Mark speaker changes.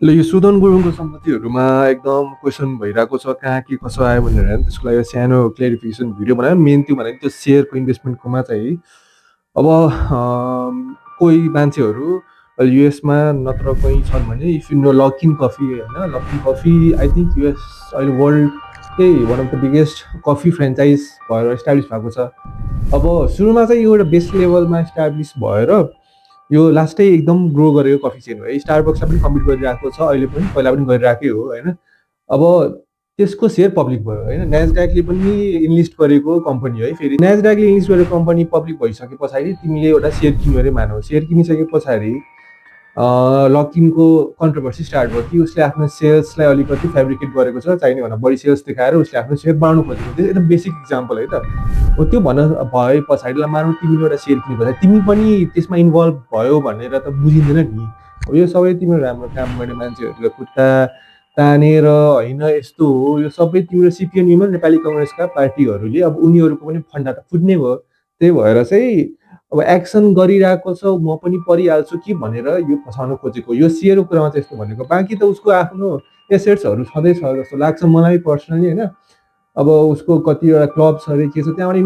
Speaker 1: ल यो सुदन गुरुङको सम्पत्तिहरूमा एकदम क्वेसन भइरहेको छ, कहाँ के कसो आयो भनेर होइन। त्यसको लागि सानो क्लेरिफिकेसन भिडियो बनायो। मेन त्यो भनेको त्यो सेयरको इन्भेस्टमेन्टकोमा चाहिँ अब कोही मान्छेहरू युएसमा नत्र कहीँ छन् भने if you know Luckin coffee होइन, Luckin coffee I think US अहिले वर्ल्डकै one of the biggest coffee franchise भएर इस्टाब्लिस भएको छ। अब सुरुमा चाहिँ यो एउटा बेस लेभलमा इस्टाब्लिस भएर यो लास्टै एकदम ग्रो गरेको कफी चेन हो है। स्टारबक्सलाई पनि कम्पिट गरिरहेको छ अहिले पनि, पहिला पनि गरिरहेकै हो होइन। अब त्यसको सेयर पब्लिक भयो होइन। न्यासड्याकले पनि इन्लिस्ट गरेको कम्पनी है। फेरि न्यासड्याकले इन्लिस्ट गरेको कम्पनी पब्लिक भइसके पछाडि तिमीले एउटा सेयर किन्यो अरे मानौ, सेयर किनिसके पछाडि लकिनको कन्ट्रोभर्सी स्टार्ट भयो कि उसले आफ्नो सेल्सलाई अलिकति फेब्रिकेट गरेको छ, चाहिने भन्दा बढी सेल्स देखाएर उसले आफ्नो सेयर बढाउनु खोजेको। त्यो एकदम बेसिक इक्जाम्पल है त। हो त्यो भए पछाडिलाई मानौ तिमीले एउटा सेयर किने पछाडि तिमी पनि त्यसमा इन्भल्भ भयो भनेर त बुझिँदैन नि। अब यो सबै तिम्रो राम्रो काम गर्ने मान्छेहरूले खुट्टा तानेर होइन यस्तो हो, यो सबै तिम्रो सिपिएनयुमा नेपाली कङ्ग्रेसका पार्टीहरूले अब उनीहरूको पनि फन्डा त फुट्ने भयो। त्यही भएर चाहिँ अब एक्सन गरिरहेको छ, म पनि परिहाल्छु कि भनेर यो फसाउन खोजेको। यो सेयरको कुरामा चाहिँ यस्तो भनेको, बाँकी त उसको आफ्नो एसेट्सहरू छँदैछ जस्तो लाग्छ मलाई पर्सनली होइन। अब उसको कतिवटा क्लब्स अरे के छ त्यहाँबाट